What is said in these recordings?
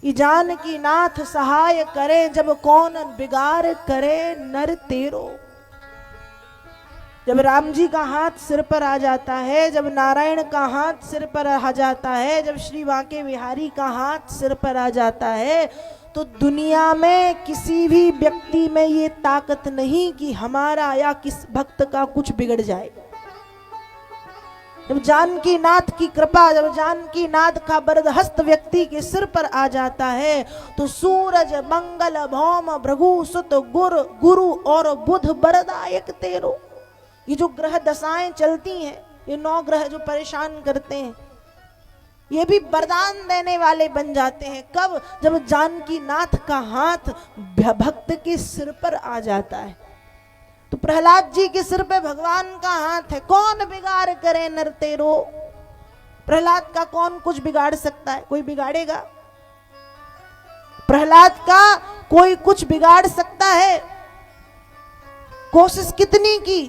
ई जानकी नाथ सहाय करे, जब कौन बिगाड़ करे नर तेरो। जब राम जी का हाथ सिर पर आ जाता है, जब नारायण का हाथ सिर पर आ जाता है, जब श्री बांके बिहारी का हाथ सिर पर आ जाता है, तो दुनिया में किसी भी व्यक्ति में ये ताकत नहीं कि हमारा या किस भक्त का कुछ बिगड़ जाए। जब जानकी नाथ की कृपा, जब जानकी नाथ का वरद हस्त व्यक्ति के सिर पर आ जाता है, तो सूरज मंगल भौम भृगु सुत गुरु और बुध वरदायक तेरो। ये जो ग्रह दशाएं चलती हैं, ये 9 ग्रह जो परेशान करते हैं, ये भी वरदान देने वाले बन जाते हैं। कब? जब जानकी नाथ का हाथ भक्त के सिर पर आ जाता है। तो प्रहलाद जी के सिर पे भगवान का हाथ है। कौन बिगाड़ करे नर तेरो। प्रहलाद का कौन कुछ बिगाड़ सकता है? कोई बिगाड़ेगा? प्रहलाद का कोई कुछ बिगाड़ सकता है? कोशिश कितनी की,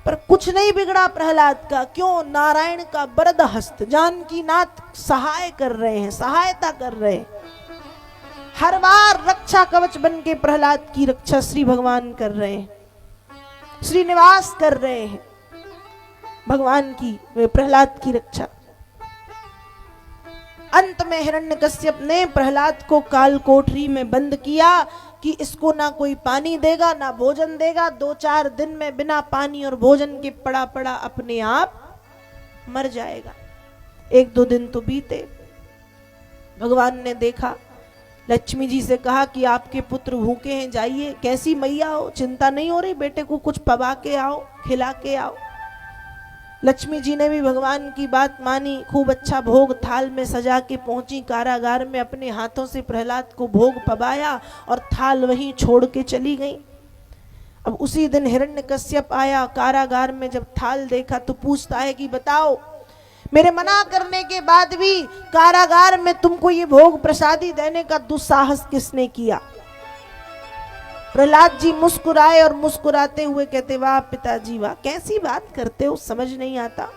पर कुछ नहीं बिगड़ा प्रहलाद का। क्यों? नारायण का वरद हस्त, जानकी नाथ सहाय कर रहे हैं, सहायता कर रहे हैं। हर बार रक्षा कवच बन के प्रहलाद की रक्षा श्री भगवान कर रहे हैं, श्रीनिवास कर रहे हैं भगवान की, प्रहलाद की रक्षा। अंत में हिरण्यकश्यप ने प्रहलाद को काल कोठरी में बंद किया कि इसको ना कोई पानी देगा ना भोजन देगा। 2-4 दिन में बिना पानी और भोजन के पड़ा पड़ा अपने आप मर जाएगा। 1-2 दिन तो बीते। भगवान ने देखा, लक्ष्मी जी से कहा कि आपके पुत्र भूखे हैं, जाइए। कैसी मैया हो, चिंता नहीं हो रही, बेटे को कुछ पवा के आओ, खिला के आओ। लक्ष्मी जी ने भी भगवान की बात मानी, खूब अच्छा भोग थाल में सजा के पहुंची कारागार में, अपने हाथों से प्रहलाद को भोग पवाया और थाल वहीं छोड़ के चली गई। अब उसी दिन हिरण्यकश्यप आया कारागार में, जब थाल देखा तो पूछता है कि बताओ, मेरे मना करने के बाद भी कारागार में तुमको ये भोग प्रसादी देने का दुस्साहस किसने किया? प्रहलाद जी मुस्कुराए और मुस्कुराते हुए कहते, वाह पिताजी वाह, कैसी बात करते हो, समझ नहीं आता।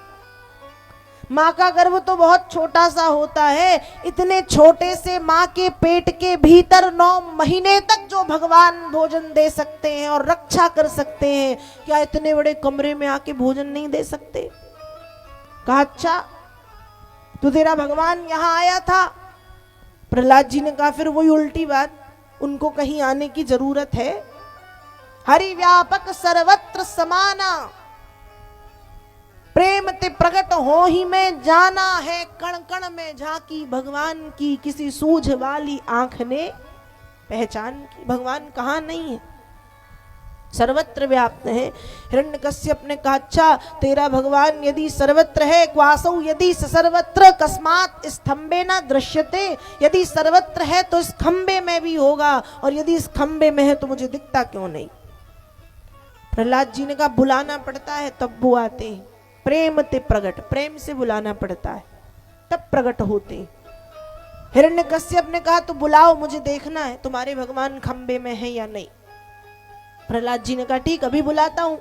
माँ का गर्भ तो बहुत छोटा सा होता है, इतने छोटे से माँ के पेट के भीतर 9 महीने तक जो भगवान भोजन दे सकते हैं और रक्षा कर सकते हैं, क्या इतने बड़े कमरे में आके भोजन नहीं दे सकते? कहा अच्छा, तो तेरा भगवान यहाँ आया था? प्रहलाद जी ने कहा फिर वही उल्टी बात, उनको कहीं आने की जरूरत है? हरि व्यापक सर्वत्र समाना, प्रेम ते प्रकट हो ही में जाना है, कण कण में झांकी भगवान की, किसी सूझ वाली आंख ने पहचान की। भगवान कहाँ नहीं है, सर्वत्र व्याप्त है। हिरण्यकश्यप ने कहा अच्छा, तेरा भगवान यदि सर्वत्र है, क्वासौ यदि सर्वत्र कस्मात् स्तंभे न दृश्यते। यदि सर्वत्र है तो इस खंबे में भी होगा, और यदि इस खंबे में है तो मुझे दिखता क्यों नहीं? प्रहलाद जी ने कहा बुलाना पड़ता है तब वो आते हैं। प्रेम ते प्रगट, प्रेम से बुलाना पड़ता है तब प्रकट होते हैं। हिरण्यकश्यप ने कहा तो बुलाओ, मुझे देखना है तुम्हारे भगवान खंबे में है या नहीं। प्रहलाद जी ने कहा ठीक, अभी बुलाता हूं।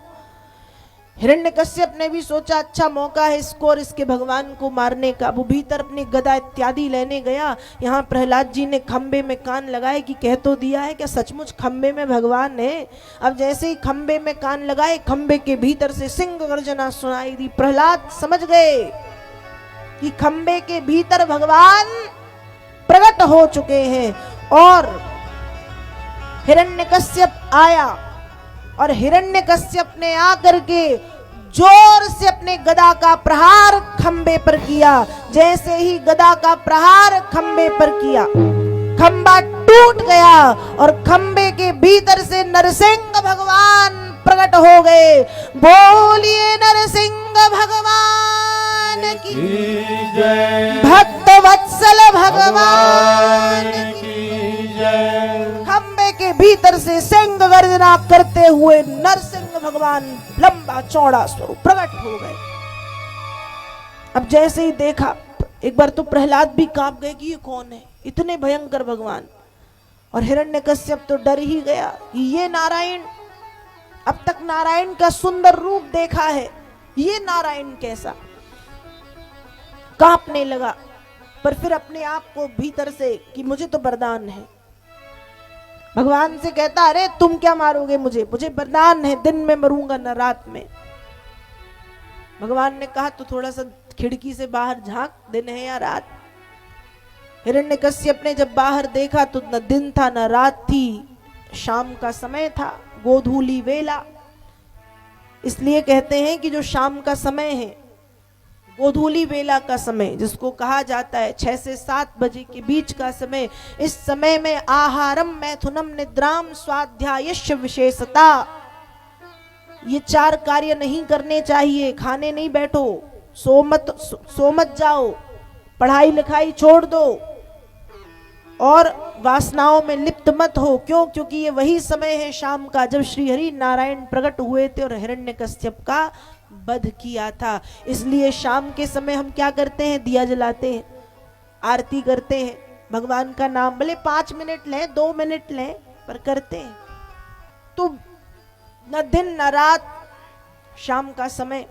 हिरण्यकश्यप ने भी सोचा अच्छा मौका है इसको और इसके भगवान को मारने का। वो भीतर अपनी गदा इत्यादि लेने गया। यहाँ प्रहलाद जी ने खंबे में कान लगाए कि कह तो दिया है क्या सचमुच खंबे में भगवान है? अब जैसे ही खंबे में कान लगाए, खंबे के भीतर से सिंह गर्जना सुनाई दी। प्रहलाद समझ गए कि खंबे के भीतर भगवान प्रकट हो चुके हैं। और हिरण्यकश्यप आया और हिरण्यकश्यप ने आकर के जोर से अपने गदा का प्रहार खंबे पर किया। जैसे ही गदा का प्रहार खंबे पर किया, खंबा टूट गया और खंबे के भीतर से नरसिंह भगवान प्रकट हो गए। बोलिए नरसिंह भगवान की जय, भक्त वत्सल भगवान की जय। खंबे के भीतर से सिंह गर्जना करते हुए नरसिंह भगवान लंबा चौड़ा स्वरूप प्रकट हो गए। अब जैसे ही देखा, एक बार तो प्रहलाद भी कांप गए कि ये कौन है, इतने भयंकर भगवान। और हिरण्यकश्यप तो डर ही गया कि ये नारायण, अब तक नारायण का सुंदर रूप देखा है, ये नारायण कैसा। कांपने लगा। पर फिर अपने आप को भीतर से कि मुझे तो वरदान है। भगवान से कहता, अरे तुम क्या मारोगे मुझे, मुझे वरदान है, दिन में मरूंगा न रात में। भगवान ने कहा तो थोड़ा सा खिड़की से बाहर झांक, दिन है या रात। हिरण्यकश्यप ने जब बाहर देखा तो न दिन था न रात थी, शाम का समय था, गोधूली वेला। इसलिए कहते हैं कि जो शाम का समय है, गोधूली वेला का समय जिसको कहा जाता है 6 से 7 बजे के बीच का समय, इस समय में आहारम मैथुनम निद्राम स्वाध्यायश्च विशेषता, ये 4 कार्य नहीं करने चाहिए। खाने नहीं बैठो, सो मत जाओ, पढ़ाई लिखाई छोड़ दो और वासनाओं में लिप्त मत हो। क्यों? क्योंकि ये वही समय है शाम का जब श्री हरि नारायण प्रकट हुए थे और हिरण्यकश्यप का वध किया था। इसलिए शाम के समय हम क्या करते हैं? दिया जलाते हैं, आरती करते हैं, भगवान का नाम भले 5 मिनट लें, 2 मिनट लें, पर करते हैं। तो न दिन न रात, शाम का समय।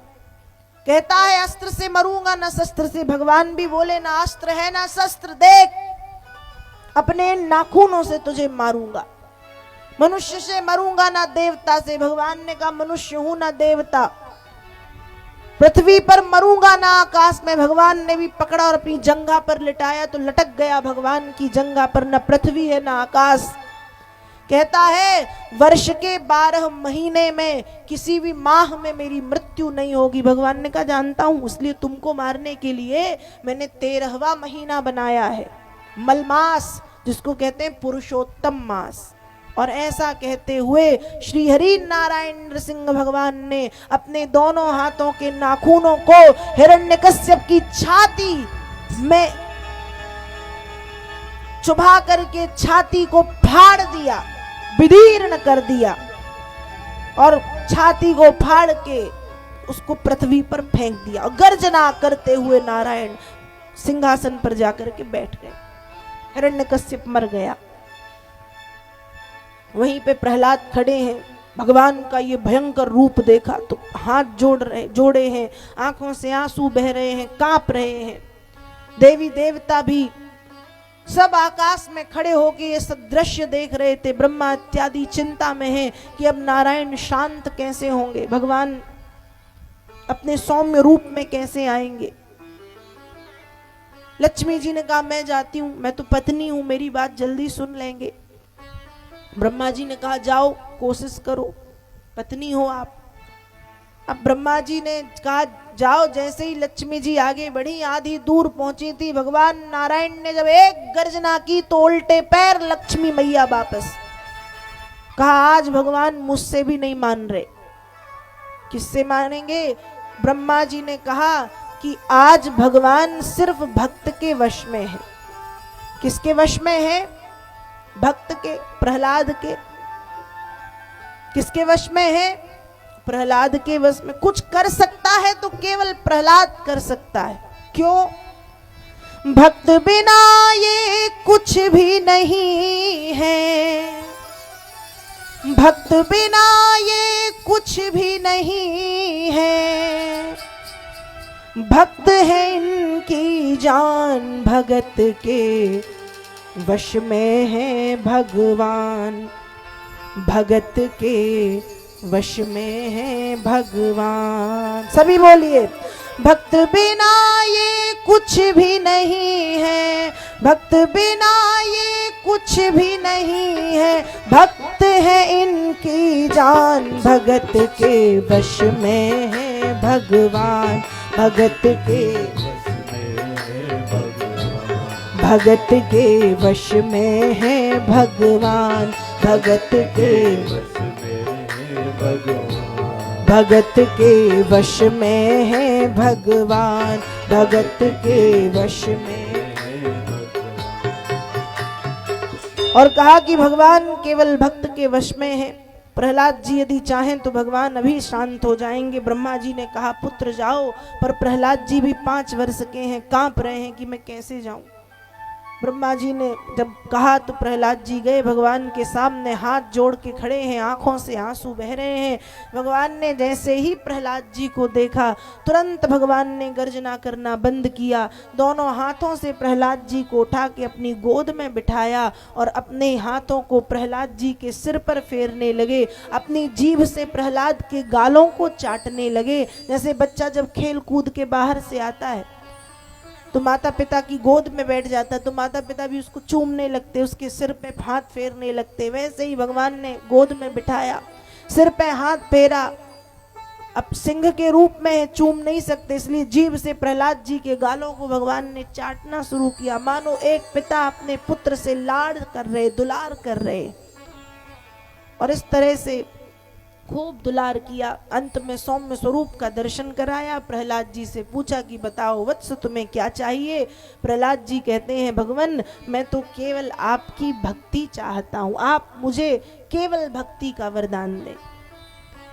कहता है अस्त्र से मरूंगा न शस्त्र से। भगवान भी बोले ना अस्त्र है ना शस्त्र, देख अपने नाखूनों से तुझे मारूंगा। मनुष्य से मरूंगा ना देवता से। भगवान ने कहा मनुष्य हूं ना देवता। पृथ्वी पर मरूंगा ना आकाश में। भगवान ने भी पकड़ा और अपनी जंघा पर लिटाया तो लटक गया भगवान की जंघा पर, न पृथ्वी है ना आकाश। कहता है वर्ष के 12 महीने में किसी भी माह में मेरी मृत्यु नहीं होगी। भगवान ने कहा जानता हूं, इसलिए तुमको मारने के लिए मैंने 13वां महीना बनाया है, मलमास, जिसको कहते हैं पुरुषोत्तम मास। और ऐसा कहते हुए श्री हरि नारायण नृसिंह भगवान ने अपने दोनों हाथों के नाखूनों को हिरण्यकश्यप की छाती में चुभा करके छाती को फाड़ दिया, विदीर्ण कर दिया और छाती को फाड़ के उसको पृथ्वी पर फेंक दिया। और गर्जना करते हुए नारायण सिंहासन पर जाकर के बैठ गए। हिरण्यकश्यप मर गया। वहीं पे प्रहलाद खड़े हैं, भगवान का ये भयंकर रूप देखा तो हाथ जोड़े हैं, आंखों से आंसू बह रहे हैं, कांप रहे हैं। देवी देवता भी सब आकाश में खड़े होकर ये सब दृश्य देख रहे थे। ब्रह्मा इत्यादि चिंता में हैं कि अब नारायण शांत कैसे होंगे, भगवान अपने सौम्य रूप में कैसे आएंगे। लक्ष्मी जी ने कहा मैं जाती हूं, मैं तो पत्नी हूं, मेरी बात जल्दी सुन लेंगे। ब्रह्मा जी ने कहा जाओ, कोशिश करो, पत्नी हो आप। अब ब्रह्मा जी ने कहा जाओ। जैसे ही लक्ष्मी जी आगे बढ़ी, आधी दूर पहुंची थी, भगवान नारायण ने जब एक गर्जना की तो उल्टे पैर लक्ष्मी मैया वापस। कहा आज भगवान मुझसे भी नहीं मान रहे। किससे मानेंगे? ब्रह्मा जी ने कहा कि आज भगवान सिर्फ भक्त के वश में है। किसके वश में है? भक्त के, प्रहलाद के। किसके वश में है? प्रहलाद के वश में। कुछ कर सकता है तो केवल प्रहलाद कर सकता है। क्यों? भक्त बिना ये कुछ भी नहीं है, भक्त बिना ये कुछ भी नहीं है। भक्त है इनकी जान, भगत के वश में है भगवान, भगत के वश में है भगवान। सभी बोलिए भक्त बिना ये कुछ भी नहीं है, भक्त बिना ये कुछ भी नहीं है। भक्त है इनकी जान, भगत के वश में है भगवान, भगत के भगत के वश में है भगवान, भगत के भगत के वश में है भगवान, भगत के वश में। और कहा कि भगवान केवल भक्त के वश में है। प्रहलाद जी यदि चाहें तो भगवान अभी शांत हो जाएंगे। ब्रह्मा जी ने कहा पुत्र जाओ, पर प्रहलाद जी भी 5 वर्ष के हैं, कांप रहे हैं कि मैं कैसे जाऊं। ब्रह्मा जी ने जब कहा तो प्रहलाद जी गए भगवान के सामने, हाथ जोड़ के खड़े हैं, आंखों से आंसू बह रहे हैं। भगवान ने जैसे ही प्रहलाद जी को देखा, तुरंत भगवान ने गर्जना करना बंद किया, दोनों हाथों से प्रहलाद जी को उठा के अपनी गोद में बिठाया और अपने हाथों को प्रहलाद जी के सिर पर फेरने लगे, अपनी जीभ से प्रहलाद के गालों को चाटने लगे। जैसे बच्चा जब खेल कूद के बाहर से आता है तो माता पिता की गोद में बैठ जाता है, तो माता पिता भी उसको चूमने लगते, उसके सिर पे हाथ फेरने लगते। वैसे ही भगवान ने गोद में बिठाया, सिर पे हाथ फेरा। अब सिंह के रूप में चूम नहीं सकते, इसलिए जीभ से प्रहलाद जी के गालों को भगवान ने चाटना शुरू किया, मानो एक पिता अपने पुत्र से लाड़ कर रहे, दुलार कर रहे। और इस तरह से खूब दुलार किया। अंत में सौम्य स्वरूप का दर्शन कराया, प्रहलाद जी से पूछा कि बताओ वत्स तुम्हें क्या चाहिए। प्रहलाद जी कहते हैं भगवान मैं तो केवल आपकी भक्ति चाहता हूँ, आप मुझे केवल भक्ति का वरदान दें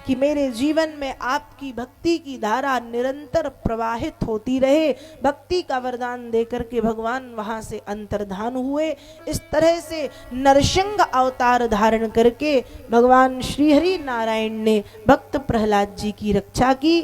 कि मेरे जीवन में आपकी भक्ति की धारा निरंतर प्रवाहित होती रहे। भक्ति का वरदान देकर के भगवान वहां से अंतर्धान हुए। इस तरह से नरसिंह अवतार धारण करके भगवान श्री हरि नारायण ने भक्त प्रहलाद जी की रक्षा की।